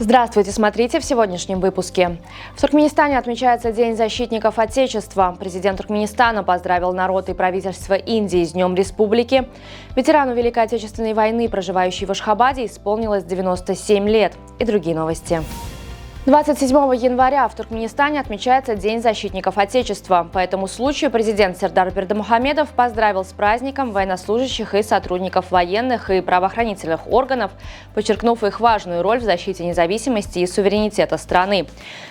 Здравствуйте, смотрите в сегодняшнем выпуске. В Туркменистане отмечается День защитников Отечества. Президент Туркменистана поздравил народ и правительство Индии с Днем Республики. Ветерану Великой Отечественной войны, проживающей в Ашхабаде, исполнилось 97 лет. И другие новости. 27 января в Туркменистане отмечается День защитников Отечества. По этому случаю президент Сердар Бердымухамедов поздравил с праздником военнослужащих и сотрудников военных и правоохранительных органов, подчеркнув их важную роль в защите независимости и суверенитета страны.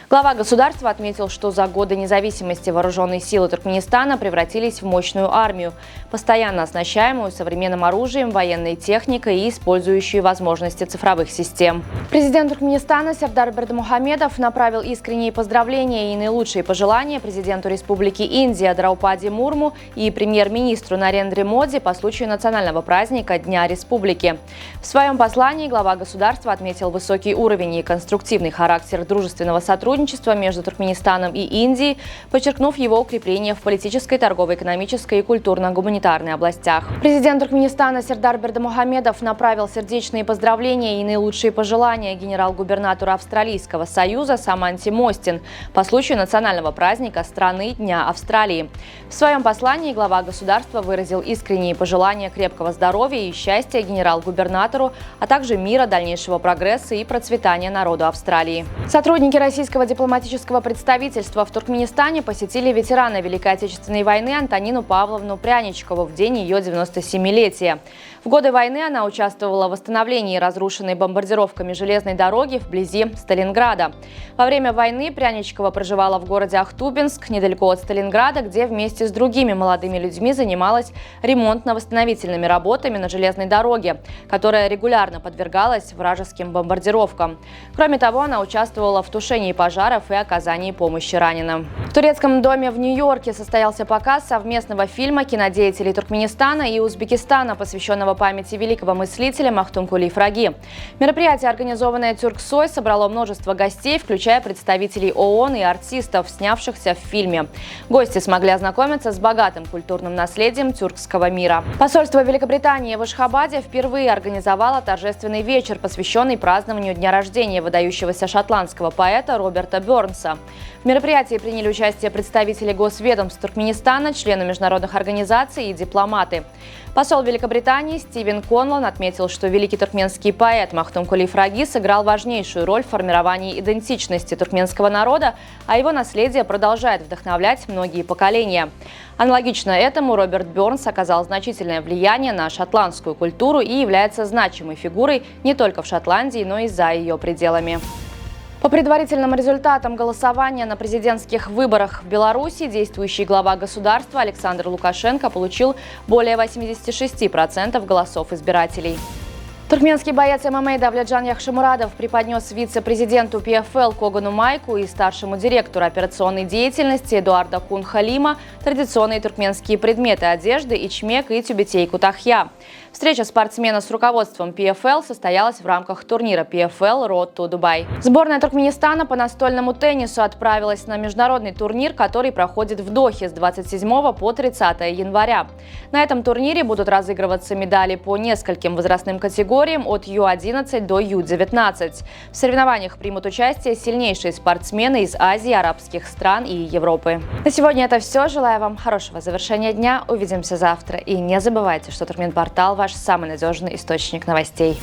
Глава государства отметил, что за годы независимости вооруженные силы Туркменистана превратились в мощную армию, постоянно оснащаемую современным оружием, военной техникой и использующую возможности цифровых систем. Президент Туркменистана Сердар Бердымухамедов направил искренние поздравления и наилучшие пожелания президенту Республики Индия Драупади Мурму и премьер-министру Нарендре Моди по случаю национального праздника Дня Республики. В своем послании глава государства отметил высокий уровень и конструктивный характер дружественного сотрудничества между Туркменистаном и Индией, подчеркнув его укрепление в политической, торгово-экономической и культурно-гуманитарной областях. Президент Туркменистана Сердар Бердымухамедов направил сердечные поздравления и наилучшие пожелания генерал-губернатору Австралийского Союза Саманте Мостин по случаю национального праздника страны Дня Австралии. В своем послании глава государства выразил искренние пожелания крепкого здоровья и счастья генерал-губернатору, а также мира, дальнейшего прогресса и процветания народу Австралии. Сотрудники российского дипломатического представительства в Туркменистане посетили ветерана Великой Отечественной войны Антонину Павловну Пряничкову в день ее 97-летия. В годы войны она участвовала в восстановлении разрушенной бомбардировками железной дороги вблизи Сталинграда. Во время войны Пряничкова проживала в городе Ахтубинск, недалеко от Сталинграда, где вместе с другими молодыми людьми занималась ремонтно-восстановительными работами на железной дороге, которая регулярно подвергалась вражеским бомбардировкам. Кроме того, она участвовала в тушении пожаров и оказании помощи раненым. В турецком доме в Нью-Йорке состоялся показ совместного фильма кинодеятелей Туркменистана и Узбекистана, посвященного памяти великого мыслителя Махтумкули Ифраги. Мероприятие, организованное Тюрксой, собрало множество гостей, включая представителей ООН и артистов, снявшихся в фильме. Гости смогли ознакомиться с богатым культурным наследием тюркского мира. Посольство Великобритании в Ашхабаде впервые организовало торжественный вечер, посвященный празднованию дня рождения выдающегося шотландского поэта Роберта Бёрнса. В мероприятии приняли участие представители госведомств Туркменистана, члены международных организаций и дипломаты. Посол Великобритании Стивен Конлон отметил, что великий туркменский поэт Махтумкули Ифраги сыграл важнейшую роль в формировании идентичности туркменского народа, а его наследие продолжает вдохновлять многие поколения. Аналогично этому Роберт Бёрнс оказал значительное влияние на шотландскую культуру и является значимой фигурой не только в Шотландии, но и за ее пределами. По предварительным результатам голосования на президентских выборах в Беларуси действующий глава государства Александр Лукашенко получил более 86% голосов избирателей. Туркменский боец ММА Давлетжан Яхшимурадов преподнес вице-президенту ПФЛ Когану Майку и старшему директору операционной деятельности Эдуарда Кун Халима традиционные туркменские предметы одежды ичмек и тюбетей кутахья. Встреча спортсмена с руководством ПФЛ состоялась в рамках турнира ПФЛ Road to Dubai. Сборная Туркменистана по настольному теннису отправилась на международный турнир, который проходит в Дохе с 27 по 30 января. На этом турнире будут разыгрываться медали по нескольким возрастным категориям от Ю-11 до Ю-19. В соревнованиях примут участие сильнейшие спортсмены из Азии, арабских стран и Европы. На сегодня это все. Желаю вам хорошего завершения дня. Увидимся завтра. И не забывайте, что Туркменпортал – ваш самый надежный источник новостей.